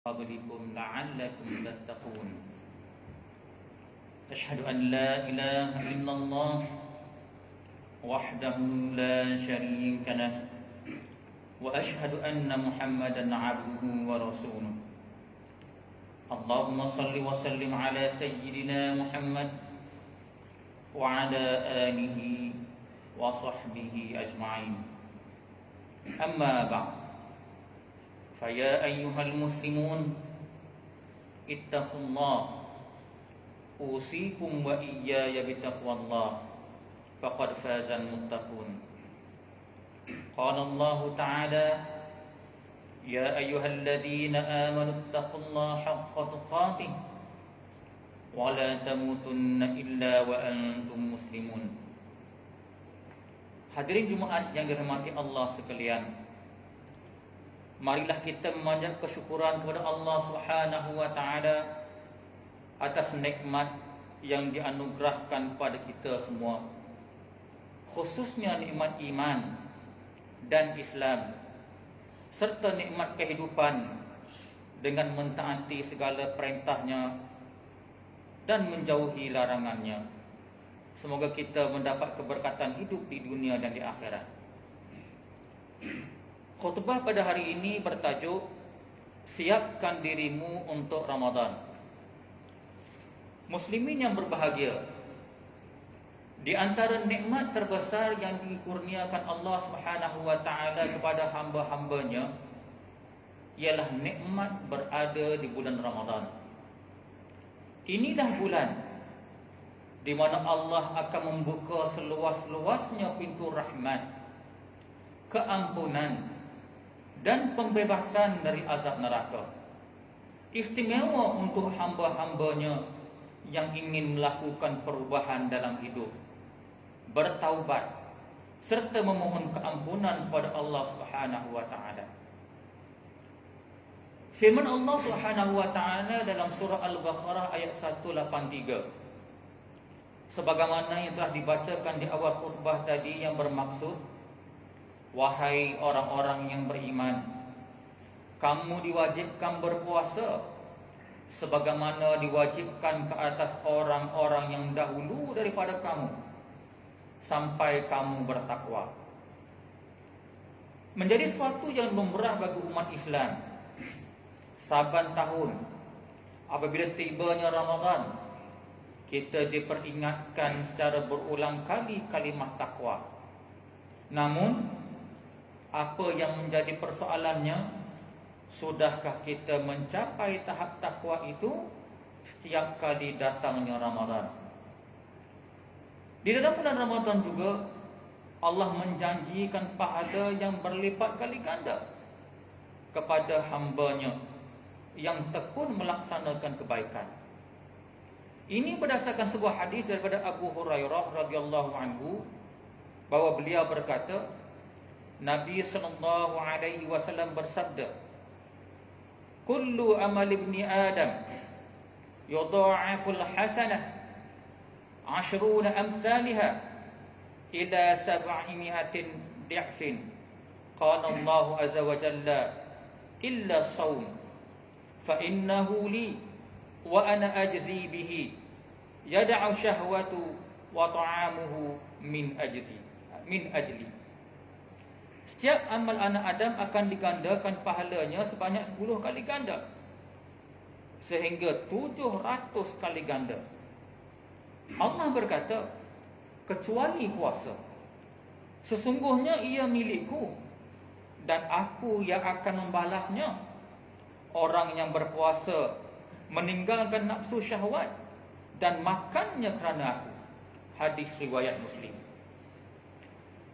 قبلكم لعلكم تتقون أشهد أن لا إله إلا الله وحده لا شريك له وأشهد أن محمدا عبده ورسوله اللهم صل وسلم على سيدنا محمد وعلى آله وصحبه أجمعين أما بعد فيا أيها المسلمون اتقوا الله أوصيكم وإياي بتقوى الله فقد فاز المتقون قال الله تعالى يا أيها الذين آمنوا اتقوا الله حق تقاته ولا تموتن إلا وأنتم مسلمون. Hadirin Jumaat yang dirahmati Allah sekalian, marilah kita memanjat kesyukuran kepada Allah Subhanahu wa taala atas nikmat yang dianugerahkan kepada kita semua, khususnya nikmat iman dan Islam serta nikmat kehidupan dengan mentaati segala perintahnya dan menjauhi larangannya. Semoga kita mendapat keberkatan hidup di dunia dan di akhirat. Khutbah pada hari ini bertajuk Siapkan dirimu untuk Ramadan. Muslimin yang berbahagia, di antara nikmat terbesar yang dikurniakan Allah Subhanahu wa taala kepada hamba-hambanya ialah nikmat berada di bulan Ramadan. Inilah bulan di mana Allah akan membuka seluas-luasnya pintu rahmat, keampunan dan pembebasan dari azab neraka. Istimewa untuk hamba-hambanya yang ingin melakukan perubahan dalam hidup, bertaubat serta memohon keampunan kepada Allah Subhanahu wa taala. Firman Allah Subhanahu wa taala dalam surah Al-Baqarah ayat 183, sebagaimana yang telah dibacakan di awal khutbah tadi, yang bermaksud, wahai orang-orang yang beriman, kamu diwajibkan berpuasa sebagaimana diwajibkan ke atas orang-orang yang dahulu daripada kamu, sampai kamu bertakwa. Menjadi suatu yang lumrah bagi umat Islam, saban tahun apabila tibanya Ramadan, kita diperingatkan secara berulang kali kalimat takwa. Namun, apa yang menjadi persoalannya, sudahkah kita mencapai tahap takwa itu setiap kali datangnya Ramadan? Di dalam bulan Ramadan juga Allah menjanjikan pahala yang berlipat kali ganda kepada hamba-Nya yang tekun melaksanakan kebaikan. Ini berdasarkan sebuah hadis daripada Abu Hurairah radhiyallahu anhu, bahwa beliau berkata, Nabi sallallahu alaihi wasallam bersabda, "Kullu amal ibni Adam yudha'aful hasanah 'ashruna amsalha ila 700 di'fin. Qala Allah azza wa jalla, illa as-shaum fa innahu li wa ana ajzi bihi yada'u syahwatu wa ta'amuhu min ajli." Setiap amal anak Adam akan digandakan pahalanya sebanyak 10 kali ganda, sehingga 700 kali ganda. Allah berkata, kecuali puasa, sesungguhnya ia milikku dan aku yang akan membalasnya. Orang yang berpuasa meninggalkan nafsu syahwat dan makannya kerana aku. Hadis riwayat Muslim.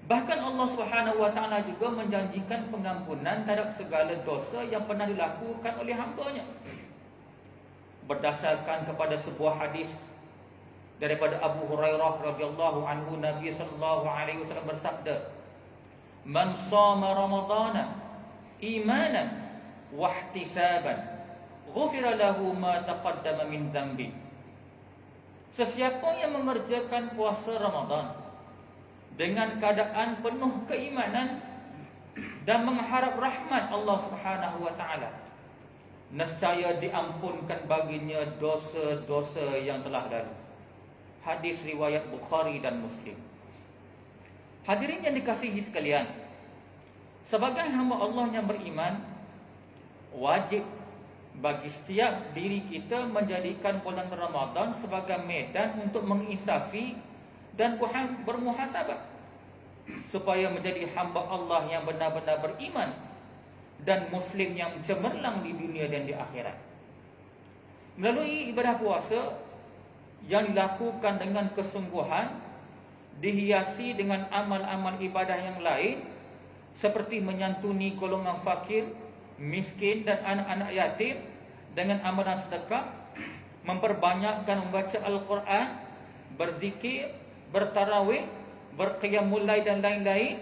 Bahkan Allah Subhanahu wa taala juga menjanjikan pengampunan terhadap segala dosa yang pernah dilakukan oleh hamba-Nya. Berdasarkan kepada sebuah hadis daripada Abu Hurairah radhiyallahu anhu, Nabi sallallahu alaihi wasallam bersabda, "Man shama Ramadhana imanan wa ihtisaban, ghufira lahu ma taqaddama min dhanbi." Sesiapa yang mengerjakan puasa Ramadan dengan keadaan penuh keimanan dan mengharap rahmat Allah Subhanahu wa taala, nescaya diampunkan baginya dosa-dosa yang telah lalu. Hadis riwayat Bukhari dan Muslim. Hadirin yang dikasihi sekalian, sebagai hamba Allah yang beriman, wajib bagi setiap diri kita menjadikan bulan Ramadan sebagai medan untuk menginsafi dan bermuhasabah, supaya menjadi hamba Allah yang benar-benar beriman dan Muslim yang cemerlang di dunia dan di akhirat. Melalui ibadah puasa yang dilakukan dengan kesungguhan, dihiasi dengan amal-amal ibadah yang lain seperti menyantuni golongan fakir, miskin dan anak-anak yatim dengan amalan sedekah, memperbanyakkan membaca Al-Quran, berzikir, bertarawih, berqiyamul lail dan lain-lain,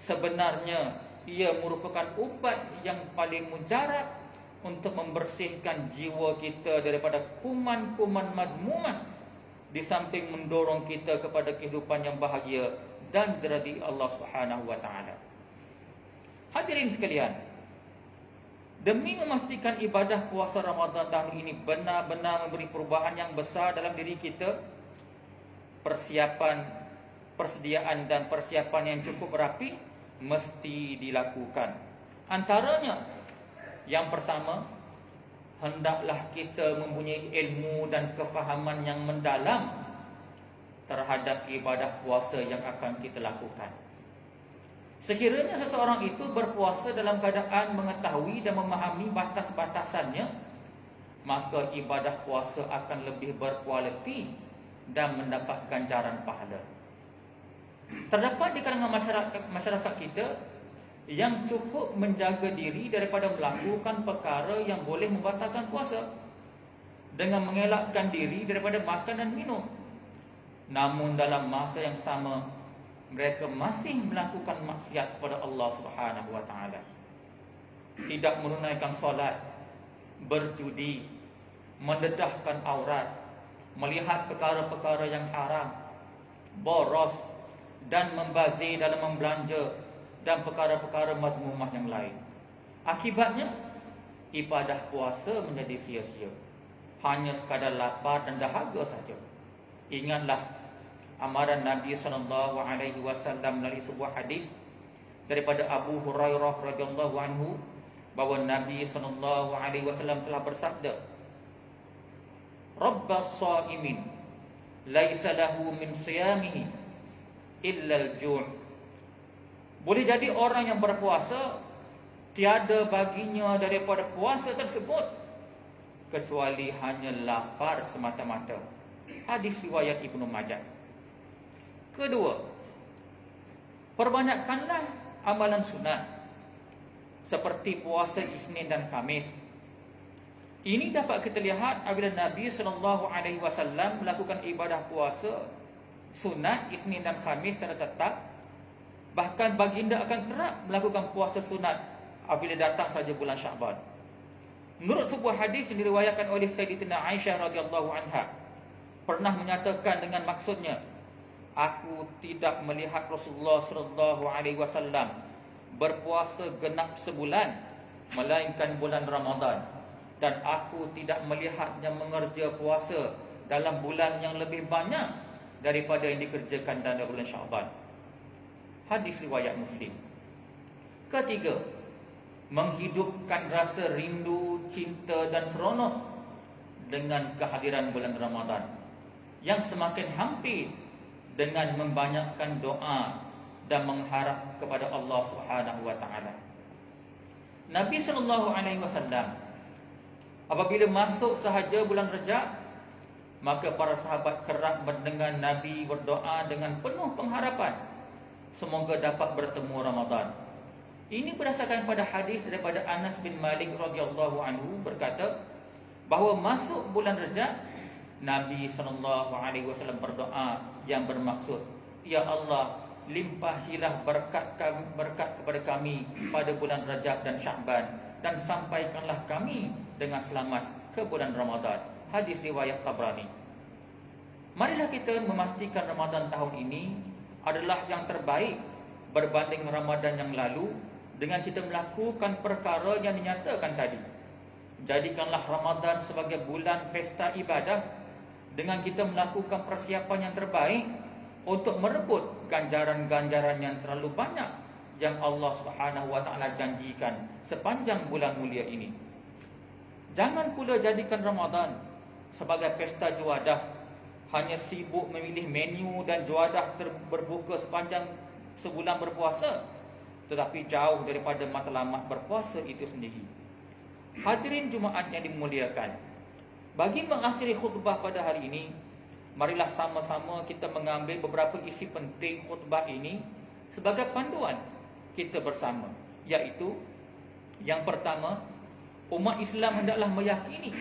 sebenarnya ia merupakan ubat yang paling mujarab untuk membersihkan jiwa kita daripada kuman-kuman mazmuman, di samping mendorong kita kepada kehidupan yang bahagia dan diridai Allah Subhanahu wa taala. Hadirin sekalian, demi memastikan ibadah puasa Ramadan tahun ini benar-benar memberi perubahan yang besar dalam diri kita, persediaan dan persiapan yang cukup rapi mesti dilakukan. Antaranya, yang pertama, hendaklah kita mempunyai ilmu dan kefahaman yang mendalam terhadap ibadah puasa yang akan kita lakukan. Sekiranya seseorang itu berpuasa dalam keadaan mengetahui dan memahami batas-batasannya, maka ibadah puasa akan lebih berkualiti dan mendapat ganjaran pahala. Terdapat di kalangan masyarakat kita yang cukup menjaga diri daripada melakukan perkara yang boleh membatalkan puasa dengan mengelakkan diri daripada makan dan minum. Namun dalam masa yang sama, mereka masih melakukan maksiat kepada Allah Subhanahu wa taala. Tidak menunaikan solat, berjudi, mendedahkan aurat, melihat perkara-perkara yang haram, boros dan membazir dalam membelanja dan perkara-perkara mazmumah yang lain. Akibatnya, ibadah puasa menjadi sia-sia, hanya sekadar lapar dan dahaga saja. Ingatlah amaran Nabi SAW melalui sebuah hadis daripada Abu Hurairah radhiyallahu anhu, bahawa Nabi SAW telah bersabda, Rabbas sha'imin laisa lahu min siyamihi illa al-ju'. Boleh jadi orang yang berpuasa tiada baginya daripada puasa tersebut kecuali hanya lapar semata-mata. Hadis riwayat Ibnu Majah. Kedua, perbanyakkanlah amalan sunat seperti puasa Isnin dan Khamis. Ini dapat kita lihat apabila Nabi SAW melakukan ibadah puasa sunat Isnin dan Khamis secara tetap. Bahkan baginda akan kerap melakukan puasa sunat apabila datang saja bulan Syaban. Menurut sebuah hadis yang diriwayatkan oleh Sayyidatina Aisyah radhiyallahu anha, pernah menyatakan dengan maksudnya, aku tidak melihat Rasulullah sallallahu alaihi wasallam berpuasa genap sebulan melainkan bulan Ramadan, dan aku tidak melihatnya mengerja puasa dalam bulan yang lebih banyak daripada yang dikerjakan dalam bulan Syaban. Hadis riwayat Muslim. Ketiga, menghidupkan rasa rindu, cinta dan seronok dengan kehadiran bulan Ramadan yang semakin hampir, dengan membanyakkan doa dan mengharap kepada Allah Subhanahu wa taala. Nabi sallallahu alaihi wasallam apabila masuk sahaja bulan Rajab, maka para sahabat kerap mendengar Nabi berdoa dengan penuh pengharapan semoga dapat bertemu Ramadan. Ini berdasarkan pada hadis daripada Anas bin Malik radhiyallahu anhu berkata bahawa masuk bulan Rajab, Nabi SAW berdoa yang bermaksud, Ya Allah, limpahilah berkat kepada kami pada bulan Rajab dan Sya'ban, dan sampaikanlah kami dengan selamat ke bulan Ramadan. Hadis riwayat Tabrani. Marilah kita memastikan Ramadan tahun ini adalah yang terbaik berbanding Ramadan yang lalu dengan kita melakukan perkara yang dinyatakan tadi. Jadikanlah Ramadan sebagai bulan pesta ibadah dengan kita melakukan persiapan yang terbaik untuk merebut ganjaran-ganjaran yang terlalu banyak yang Allah Subhanahu wa taala janjikan sepanjang bulan mulia ini. Jangan pula jadikan Ramadan sebagai pesta juadah, hanya sibuk memilih menu dan juadah berbuka sepanjang sebulan berpuasa, tetapi jauh daripada matlamat berpuasa itu sendiri. Hadirin Jumaat yang dimuliakan, bagi mengakhiri khutbah pada hari ini, marilah sama-sama kita mengambil beberapa isi penting khutbah ini sebagai panduan kita bersama, iaitu yang pertama, umat Islam hendaklah meyakini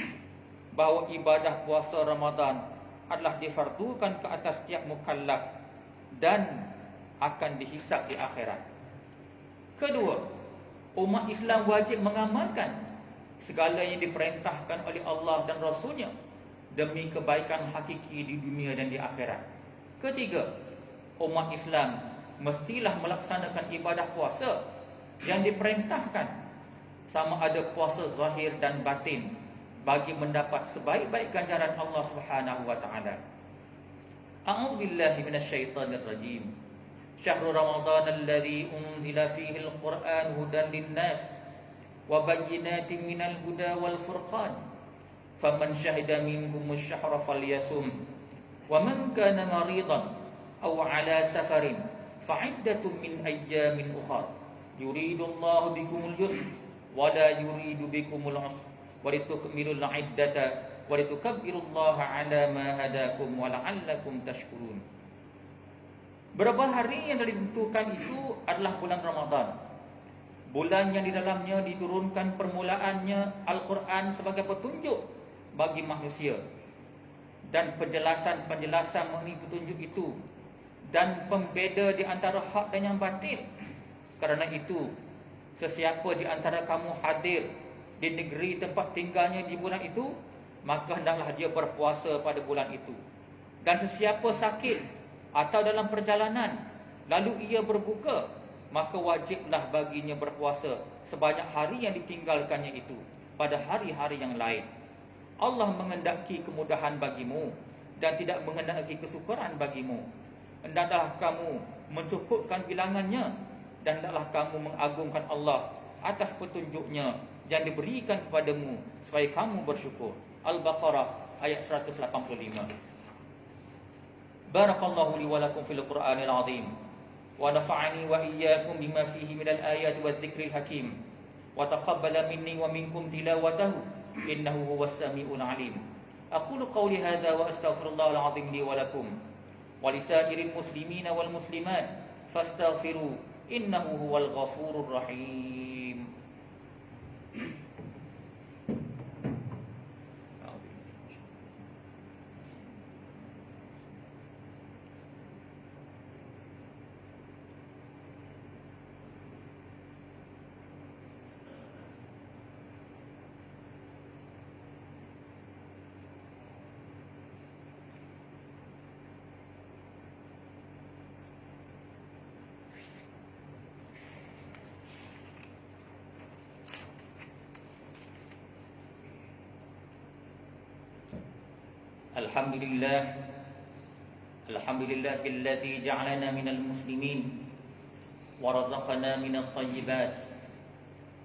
bahawa ibadah puasa Ramadan adalah difardukan ke atas setiap mukallaf dan akan dihisab di akhirat. Kedua, umat Islam wajib mengamalkan segala yang diperintahkan oleh Allah dan Rasulnya demi kebaikan hakiki di dunia dan di akhirat. Ketiga, umat Islam mestilah melaksanakan ibadah puasa yang diperintahkan, sama ada puasa zahir dan batin, bagi mendapat sebaik-baik ganjaran Allah Subhanahu wa taala. A'udzu billahi minasyaitonir rajim. Syahrul Ramadan alladzi unzila fihi al-Qur'an hudan lin-nas wa bayyinatin minal huda wal furqan. Faman syahida minkumus syahra falyasum wa man kana maridan aw ala safarin fa'iddatun min ayyamin ukhra. Yuridullahu bikumul yusra wa la yuridu bikumul usra walitukmilul iddata walitukabbirullaha ala ma hadakum wa la'allakum tashkurun. Berapa hari yang ditentukan itu adalah bulan Ramadan, bulan yang di dalamnya diturunkan permulaannya Al-Quran sebagai petunjuk bagi manusia, dan penjelasan-penjelasan mengenai petunjuk itu dan pembeda di antara hak dan yang batil. Kerana itu, sesiapa di antara kamu hadir di negeri tempat tinggalnya di bulan itu, maka hendaklah dia berpuasa pada bulan itu. Dan sesiapa sakit atau dalam perjalanan lalu ia berbuka, maka wajiblah baginya berpuasa sebanyak hari yang ditinggalkannya itu pada hari-hari yang lain. Allah mengendaki kemudahan bagimu dan tidak mengendaki kesukaran bagimu. Hendaklah kamu mencukupkan bilangannya dan hendaklah kamu mengagungkan Allah atas petunjuknya yang diberikan kepadamu supaya kamu bersyukur. Al-Baqarah ayat 185. Barakallahu li wa lakum fil Qur'anil azim wa nafa'ani wa iyyakum bima fihi minal ayati wadh-dhikril hakim wa taqabbala minni wa minkum tilawatahu innahu huwas samiul alim. Aqulu qawli hadza wa astaghfirullahal azim li wa lakum wa lisairil muslimina wal muslimat fastaghfiru innahu huwal ghafurur rahim. Alhamdulillahilladzi ja'alana minal muslimin wa razaqana minat thayyibat.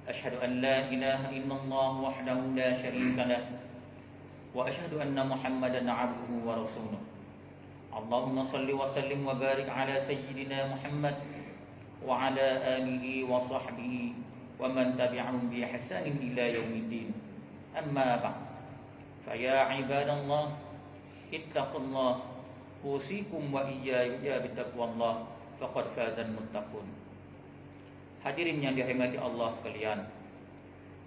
Asyhadu an la ilaha illallah wahdahu la syarika lah wa asyhadu anna Muhammadan 'abduhu wa rasuluh. Allahumma shalli wa sallim wa barik ala sayyidina Muhammad wa ala alihi wa sahbihi wa man tabi'ahum bi ihsanin ila yaumiddin. Amma ba'd. Fa ya ibadallah ittaqullah usikum wa iyaya bittaqwallah faqad fazal muttaqun. Hadirin yang dirahmati Allah sekalian,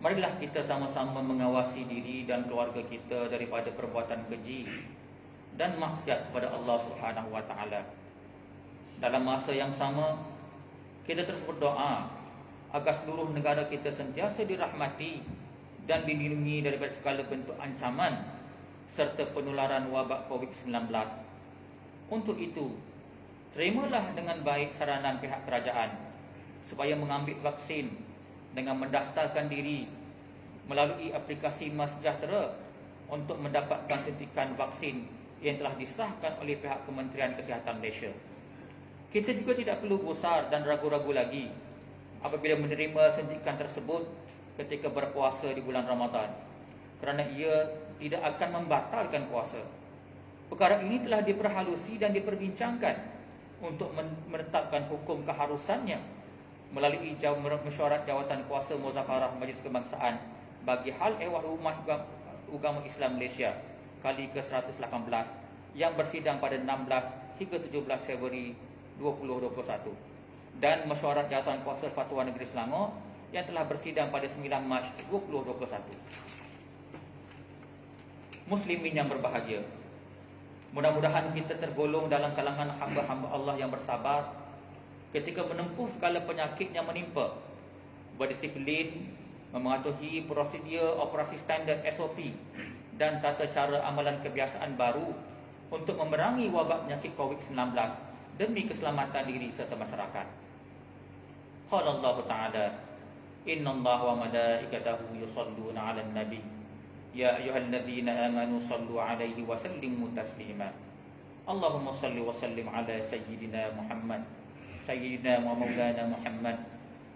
marilah kita sama-sama mengawasi diri dan keluarga kita daripada perbuatan keji dan maksiat kepada Allah Subhanahu wa taala. Dalam masa yang sama, kita terus berdoa agar seluruh negara kita sentiasa dirahmati dan dilindungi daripada segala bentuk ancaman serta penularan wabak COVID-19. Untuk itu, terimalah dengan baik saranan pihak kerajaan supaya mengambil vaksin dengan mendaftarkan diri melalui aplikasi MySejahtera untuk mendapatkan suntikan vaksin yang telah disahkan oleh pihak Kementerian Kesihatan Malaysia. Kita juga tidak perlu gusar dan ragu-ragu lagi apabila menerima suntikan tersebut ketika berpuasa di bulan Ramadan, kerana ia tidak akan membatalkan puasa. Perkara ini telah diperhalusi dan diperbincangkan untuk menetapkan hukum keharusannya melalui mesyuarat jawatan kuasa muzakarah Majlis Kebangsaan bagi hal ehwal umat agama Islam Malaysia kali ke-118 yang bersidang pada 16 hingga 17 Februari 2021 dan mesyuarat jawatan kuasa Fatwa Negeri Selangor yang telah bersidang pada 9 Mac 2021. Muslimin yang berbahagia, mudah-mudahan kita tergolong dalam kalangan hamba-hamba Allah yang bersabar ketika menempuh segala penyakit yang menimpa, berdisiplin, mematuhi prosedur operasi standard SOP dan tata cara amalan kebiasaan baru untuk memerangi wabak penyakit COVID-19 demi keselamatan diri serta masyarakat. Qala Allah Ta'ala, Inna Allah wa malaikatahu yusalluna 'alan nabi ya ayyuhalladzina amanu sallu 'alaihi wa sallimu taslima. Allahumma salli wa sallim 'ala sayyidina Muhammad sayyidina wa maulana Muhammad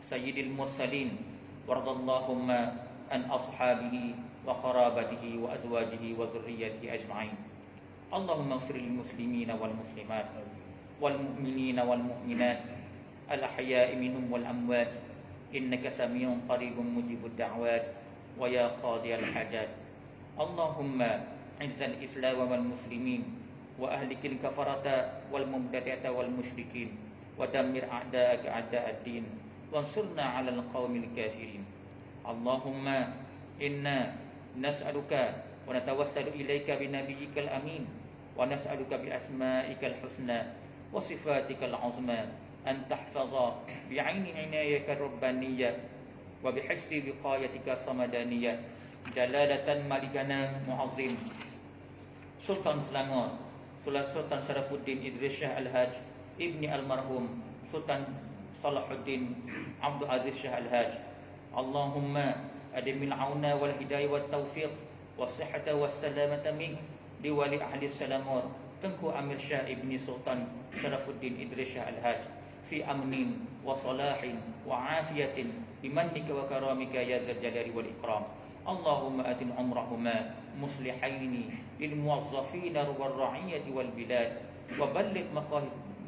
sayyidil mursalin wardallahumma an ashabihi wa qarabatihi wa azwajihi wa dhurriyyatihi ajma'in. Allahumma ighfir lil muslimina wal muslimat wal mu'minina wal mu'minat al ahya'i minhum wal amwat innaka samiun qaribun mujibud da'wat wa ya qadiyal hajat. Allahumma izzal islam wal muslimin wa ahlikil kafarata wal mubtadi'ata wal musyrikin wa dammir a'da'aka a'da'ad-din wansurna 'alal qaumil kafirin. Allahumma inna nas'aluka wa natawassalu ilaika bi nabiyyikal amin wa nas'aluka bi asma'ikal husna wa sifatikal 'uzma an tahfaza bi 'aini 'inayatika rabbaniyah wa bi hifzi wiqayatika samadaniyah jalalatan malikana mu'azzim Sultan Selangor Sultan Sharafuddin Idris Shah Al-Haj Ibni Almarhum Sultan Salahuddin Abdul Aziz Shah Al-Haj. Allahumma adimil auna wal hidayah wat taufiq was sihhata was salamata mink liwali ahli Selangor Tengku Amir Shah Ibni Sultan Sharafuddin Idris Shah Al-Haj fi amnin wa salahin wa afiyatin bimannika wa karamika ya dzal jalali wal ikram. Allahumma atin umrahuma muslihaini lil muwazzafina wal ra'iyati wal bilad wa balligh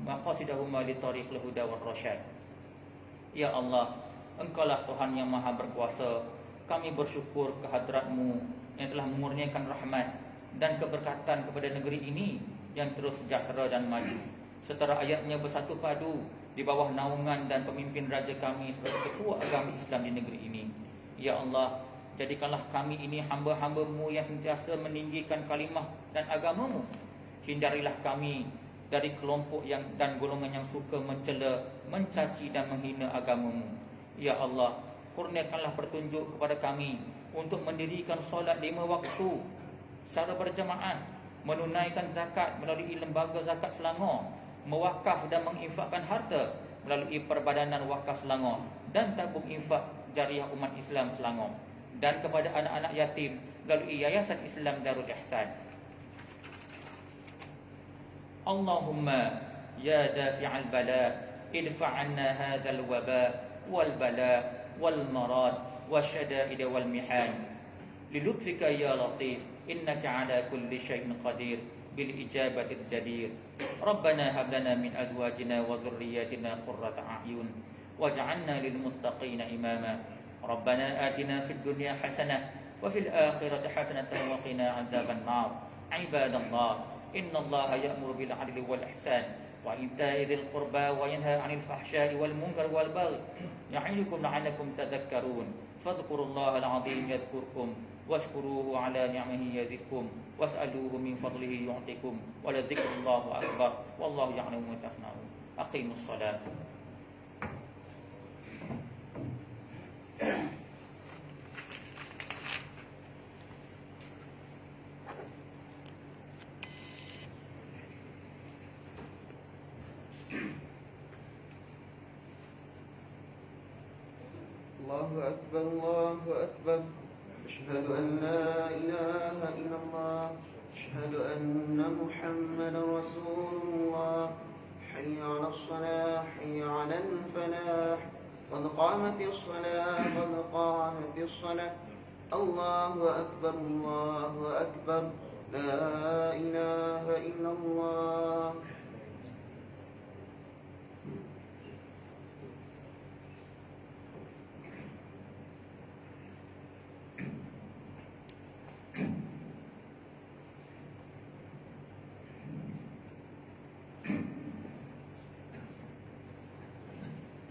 maqasidahuma li tariqil huda wal rasyad. Ya Allah, Engkaulah Tuhan yang Maha Berkuasa. Kami bersyukur kehadrat-Mu yang telah memurniakan rahmat dan keberkatan kepada negeri ini yang terus sejahtera dan maju, serta rakyatnya bersatu padu di bawah naungan dan pemimpin raja kami sebagai ketua agama Islam di negeri ini. Ya Allah, jadikanlah kami ini hamba-hamba-Mu yang sentiasa meninggikan kalimah dan agama-Mu. Hindarilah kami dari kelompok yang dan golongan yang suka mencela, mencaci dan menghina agama-Mu. Ya Allah, kurniakanlah petunjuk kepada kami untuk mendirikan solat 5 waktu secara berjamaah, menunaikan zakat melalui lembaga zakat Selangor, mewakaf dan menginfakkan harta melalui Perbadanan Wakaf Selangor dan tabung infak jariah umat Islam Selangor, dan kepada anak-anak yatim melalui Yayasan Islam Darul Ihsan. Allahumma ya dafi'al bala idfa' anna hadzal waba wal bala wal marad wasyada'id wal mihan lilutfika ya latif innaka ala kulli syai'in qadir bil ijabatil jadir. Rabbana hab lana min azwajina wa dhurriyyatina qurrata a'yun waj'alna lil muttaqina imama. Rabbana atina fid dunya hasanah wa fil akhirati hasanatan wa qina adzaban nar. Ibadallah, innallaha ya'muru bil 'adli wal ihsan wa ita'i dzil qurba wa yanha 'anil fahsya'i wal munkari wal baghi ya'idukum la'allakum tadhakkarun. Fadhkurullaha al-'azim yadhkurkum washkuruhu 'ala ni'amihi yazidkum was'aluhu min fadlihi yu'tikum wa la dzikrullahi akbar wallahu ya'lamu ma tasna'un. Aqimus shalah. Allahu Akbar, Allahu Akbar. أشهد أن لا إله إلا الله أشهد أن محمدا رسول الله حي على الصلاة حي على الفلاح قد قامت الصلاة قد قامت الصلاة الله أكبر الله أكبر لا إله إلا الله.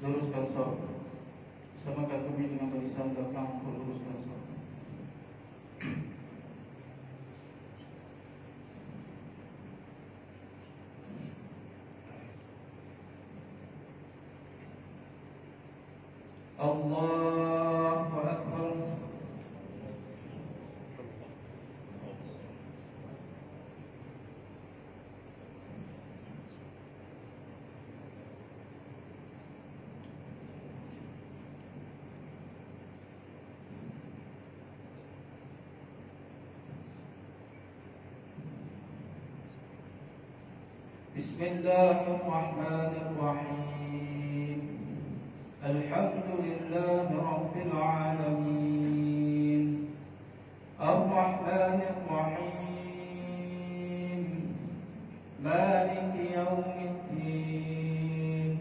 Luruskan saf. Samakan kami dengan barisan belakang untuk luruskan saf. Allahu Akbar. Bismillahirrahmanirrahim. Alhamdulillahi Rabbil Alamin. Ar-Rahmanir-Rahim. Maliki Yawmiddin.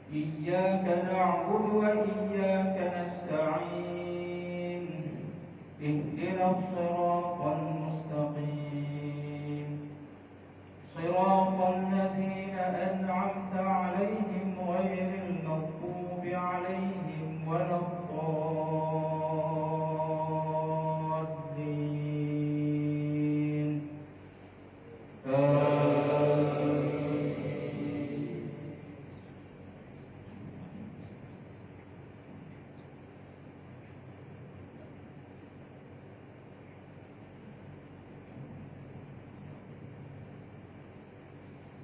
Iyyaka na'budu wa iyyaka nasta'in. Ihdinas siratal mustaqim. Siratal ladzina an'amta 'alaihim ghairil maghdubi 'alaihim waladdallin.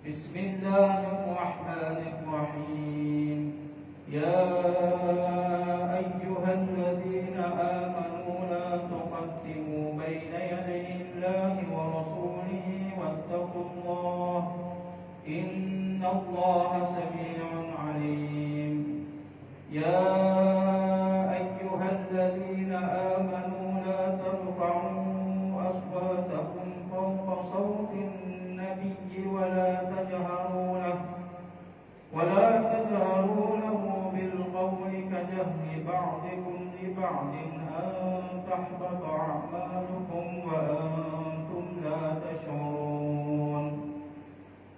Bismillahirrahmanirrahim. Ya ayyuhalladzina amanu la tuqaddimu baina yaday Allahi wa rasulihi wattaqullaha innallaha samii'un 'aliim. Ya ayyuhalladzina amanu la tarfa'u aswatakum fawqa sawtin nabiyyi wa la تجهروا له بالقول كجهر بعضكم لبعض أن تحبط أعمالكم وأنتم لا تشعرون.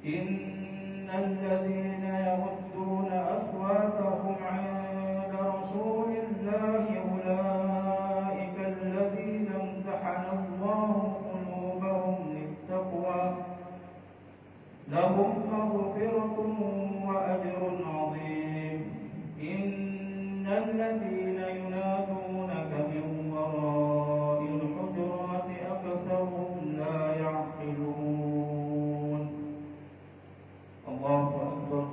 إن الذين يغضون أصواتهم عند رسول الله أولئك الذين امتحن الله قلوبهم للتقوى لهم مغفرة وأجر عظيم. إن الذين ينادونك من وراء الحجرات أكثرهم لا يعقلون. الله أكبر.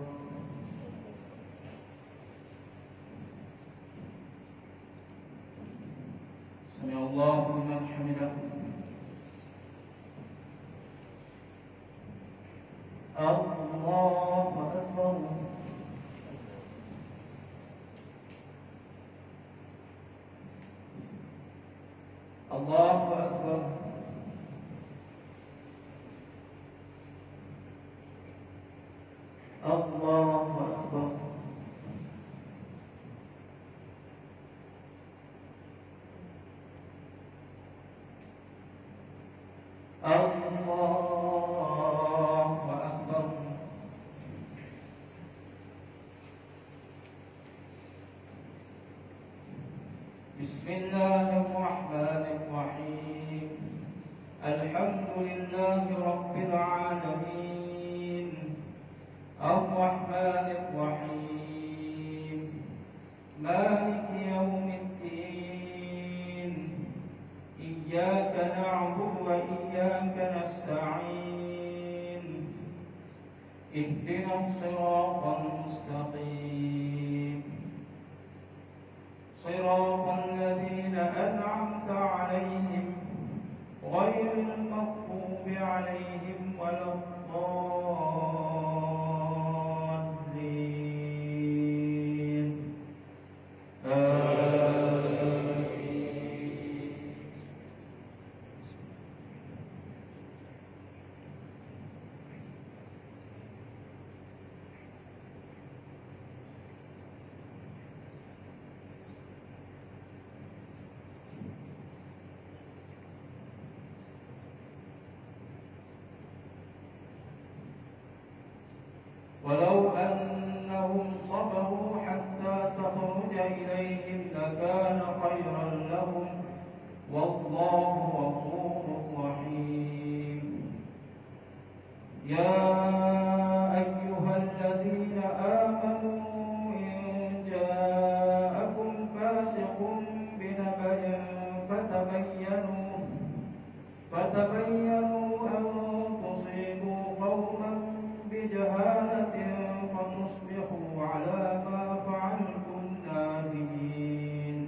سمع الله لمن حمده. الله أكبر. الله أكبر. الله أكبر. Bismillahirrahmanirrahim. Alhamdulillahi Rabbil Alamin. Ar-Rahmanir-Rahim. Maliki Yawmiddin. Iyyaka na'budu wa iyyaka nasta'in. Ihdinas siratal mustaqim. صراط الذين أنعمت عليهم غير المغضوب عليهم ولا الضالين آمين. ولو أنهم صبروا حتى تخرج إليهم لكان خيرا لهم والله غفور رحيم. يا أيها الذين آمنوا إن جاءكم فاسق بنبأ فتبينوا أن تصيبوا قوما بجهالة فتصبحوا على ما فعلتم نادمين.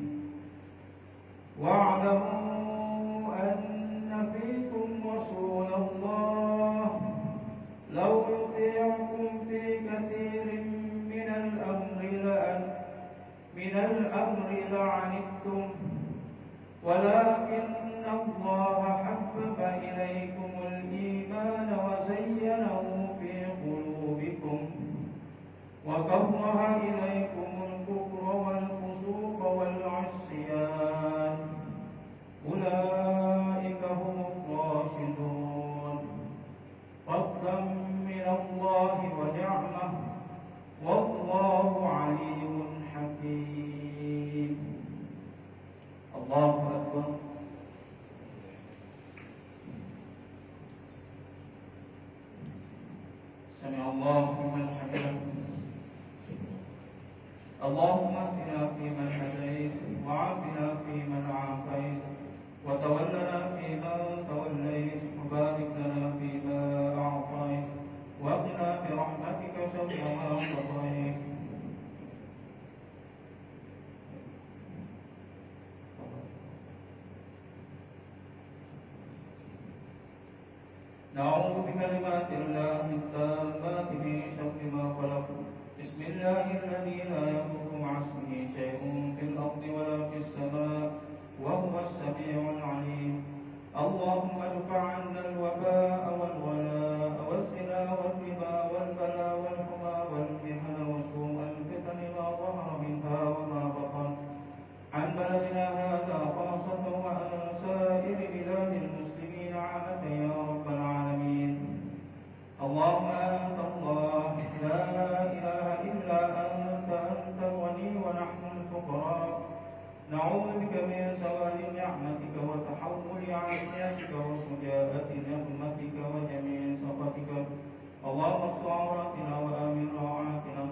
واعلموا أن فيكم رسول الله لو يطيعكم في كثير من الأمر لعنتم ولكن الله حبب إليكم الإيمان وزينه في قلوبكم وكره إليكم الكفر والفسوق والعصيان أولئك هم الراشدون فضلا من الله ونعمة والله عليم حكيم. الله أكبر. سمع الله لمن حمده. اللهم اهدنا فيمن هديت وعافنا فيمن عافيت وتولنا فيمن توليت وبارك لنا فيما أعطيت وقنا برحمتك شر ما قضيت. نعوذ بكلمات الله التامات من شر ما خلق. بسم الله الذي لا يضر مع اسمه شيء في الأرض ولا في السماء وهو السميع العليم. اللهم ادفع عنا الوباء والغلاء والزنا والربا والبلاء والحمى والمحن وسوء الفتن ما ظهر منها وما بطن عن بلدنا هذا خاصة وعن سائر بلاد المسلمين عامة يا رب العالمين. اللهم أنت الله لا إله إلا أنت الغني ونحن الفقراء. نعوذ بك من زوال نعمتك وتحول عافيتك وفجاءة نقمتك وجميع سخطك. اللهم استر عوراتنا وآمن روعاتنا.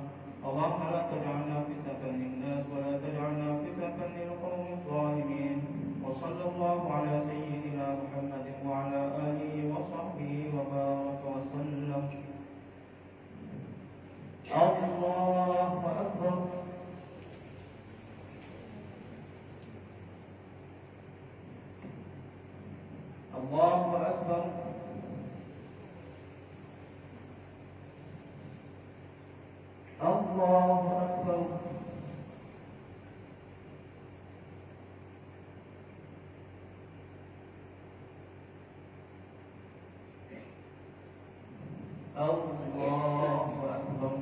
اللهم لا تجعلنا فتنة للناس ولا تجعلنا فتنة للقوم الظالمين. وصلى الله على سيدنا محمد وعلى آله وصحبه وبارك وسلم. الله أكبر. الله أكبر. الله أكبر. الله أكبر.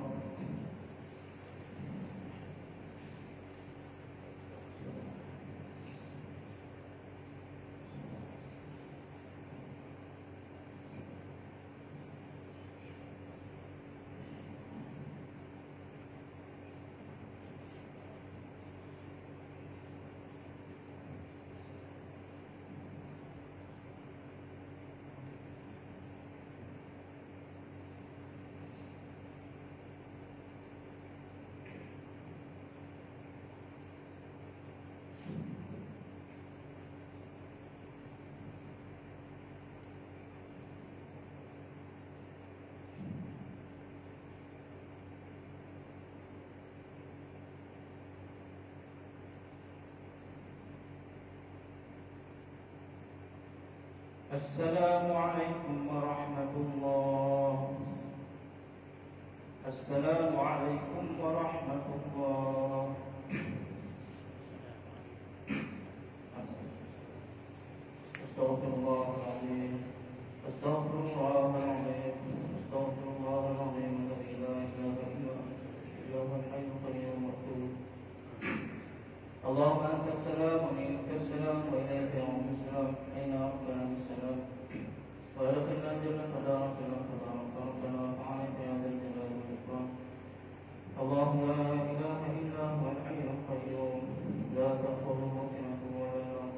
السلام عليكم ورحمة الله. السلام عليكم ورحمة الله. أستغفر الله العظيم. أستغفر الله العظيم. أستغفر الله العظيم الذي لا إله إلا هو الحي القيوم وأتوب. اللهم أنت السلام ومنك السلام وإليك يعود السلام. أين ربنا بالسلام وأدخلنا الجنة دار السلام تبارك ربنا وتعالى يا ذا الجلال والإكرام. الله لا إله إلا هو الحي القيوم لا تأخذه سنة ولا نوم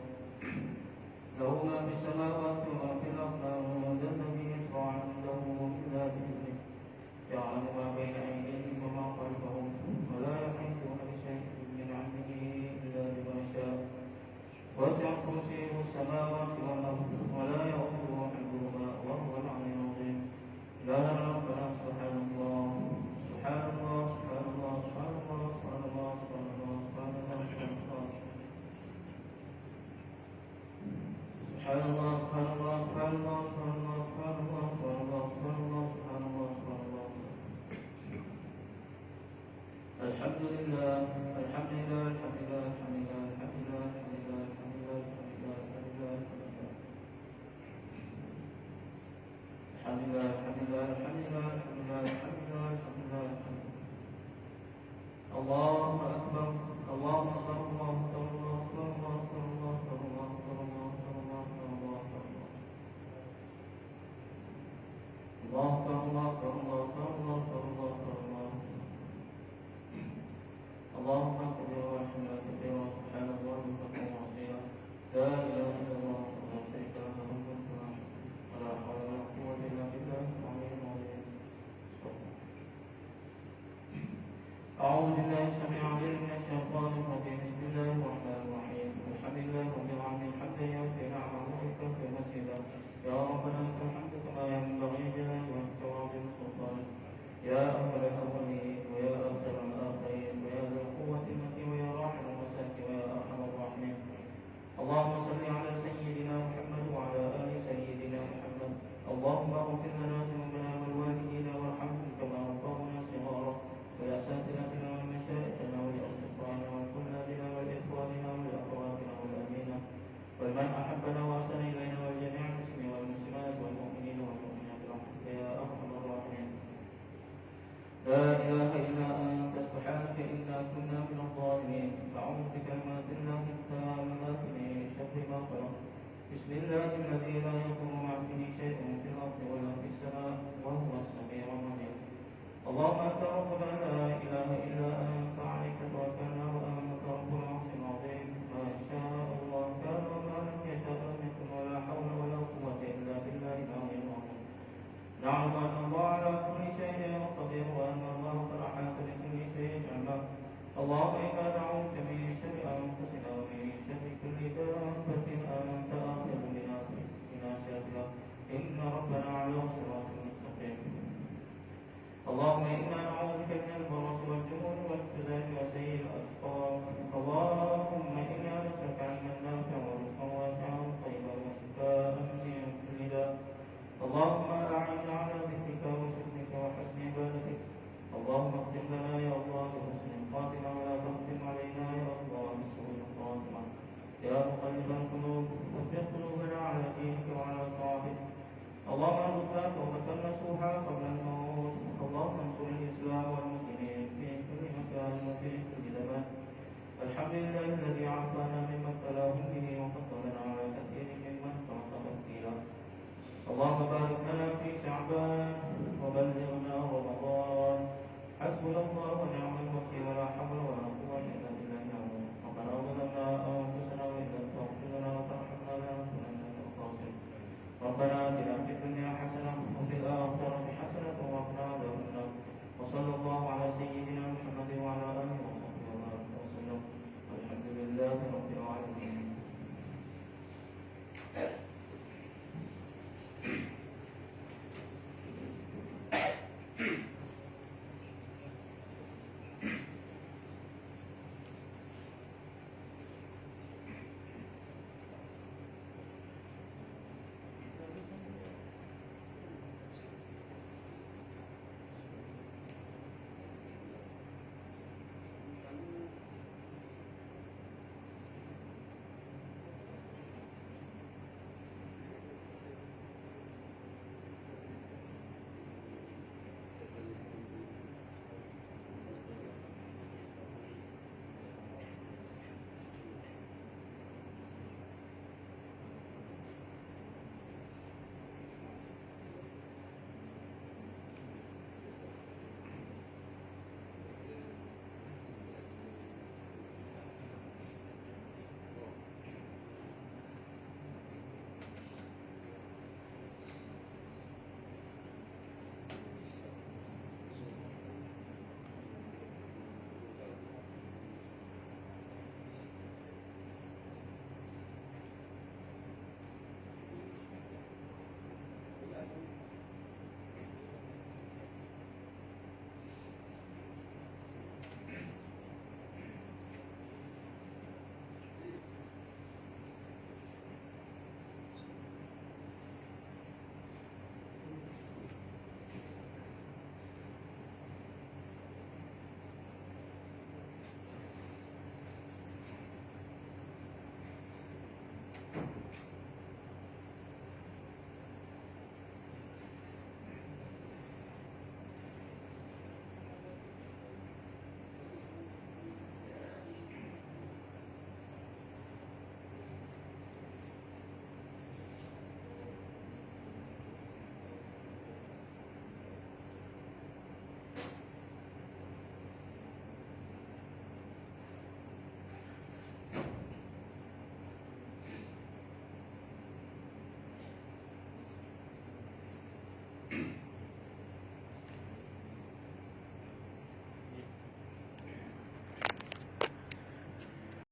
له ما في السماوات وما في الأرض من ذا الذي يشفع عنده إلا بإذنه يعلم ما بين أيديهم وما خلفهم ولا يحيطون بشيء من علمه إلا بما شاء وسع كرسيه السماوات والأرض ولا يؤوده حفظهما وهو العلي العظيم. لا ربنا سبحان الله سبحان الله سبحان الله سبحان الله سبحان الله سبحان الله سبحان الله سبحان الله سبحان الله سبحان الله سبحان الله سبحان الله سبحان الله سبحان الله سبحان الله سبحان الله سبحان الله. الحمد لله الحمد لله الحمد لله الحمد لله الحمد لله الحمد لله الحمد لله الحمد لله الحمد لله الحمد لله الحمد لله الحمد لله الحمد لله الحمد لله الحمد لله الحمد لله. الله أكبر الله أكبر الله أكبر الله أكبر الله أكبر الله أكبر الله أكبر الله أكبر الله أكبر الله أكبر الله أكبر الله أكبر الله أكبر الله أكبر الله أكبر الله. اللهم كبير ورحمة كثيرا سبحان الله وكفر وعصيا لا إله إلا الله ولا شريك له له الملك ولا حول ولا قوة إلا بالله العلي العظيم. أعوذ بالله السميع العليم من الشيطان الرجيم. بسم الله الرحمن الرحيم. الحمد لله رب العالمين حمدا يوفي نعمه ويكفي مسجدا. يا ربنا لك الحمد كما ينبغي لجلال وجهك وعظيم سلطانك. يا أول الأولين ويا آخر الآخرين ويا ذا القوة المتين ويا راحم المساكين ويا أرحم الراحمين. اللهم صل على سيدنا محمد وعلى آل سيدنا محمد. اللهم اغفر لنا ذنوبنا والوالدين وارحمهم كما ربونا صغارا ولأساتذتنا ولمشايخنا ولأصدقائنا ولطلابنا ولإخواننا ولأخواتنا والأمينة ولمن أحبنا وأحسن إلينا ولجميع المسلمين والمسلمات والمؤمنين والمؤمنات برحمتك يا أرحم الراحمين. لا إله إلا أنت سبحانك إنا كنا من الظالمين. أعوذ بكلمات الله التامات من شر ما خلق. بسم الله الذي لا يضر مع اسمه شيء في الأرض ولا في السماء وهو السميع العليم. اللهم أنت ربنا لا إله إلا أنت عليك توكلنا وأنت رب العرش العظيم. ما شاء الله كان وما لم يشاء لم يكن ولا حول ولا قوة إلا بالله العلي العظيم. نعلم أن الله على كل شيء قدير وأن الله قد أحاط بكل شيء علما. اللهم إنا نعوذ من شر أنفسنا ومن شر كل دابة أنت آخذ بناصيتها إن ربنا على صراط مستقيم. اللهم إنا نعوذ بك من البرص والجنون والفزع وسيء الأسقام. اللهم إنا نسألك علما نافعا ورزقا واسعا طيبا وشفاء من كل داء. اللهم أعنا على ذكرك وشكرك وحسن عبادتك. اللهم اختم لنا يا الله بحسن الخاتمة ولا تختم علينا يا الله بسوء الخاتمة. يا مقلب القلوب ثبت قلوبنا على دينك وعلى طاعتك. اللهم ارزقنا توبة نصوحا قبل الموت. اللهم انصر الإسلام والمسلمين في كل مكان وفي كل زمان. الحمد لله الذي عافانا مما ابتلاهم به وفضلنا على كثير ممن خلق تفضيلا. اللهم بارك لنا في شعبان وبلغنا رمضان. حسبنا الله ونعم الوكيل ولا حول ولا قوة إلا بالله العظيم. ربنا ظلمنا أنفسنا وإن لم تغفر لنا وترحمنا لنكونن من الخاسرين. ربنا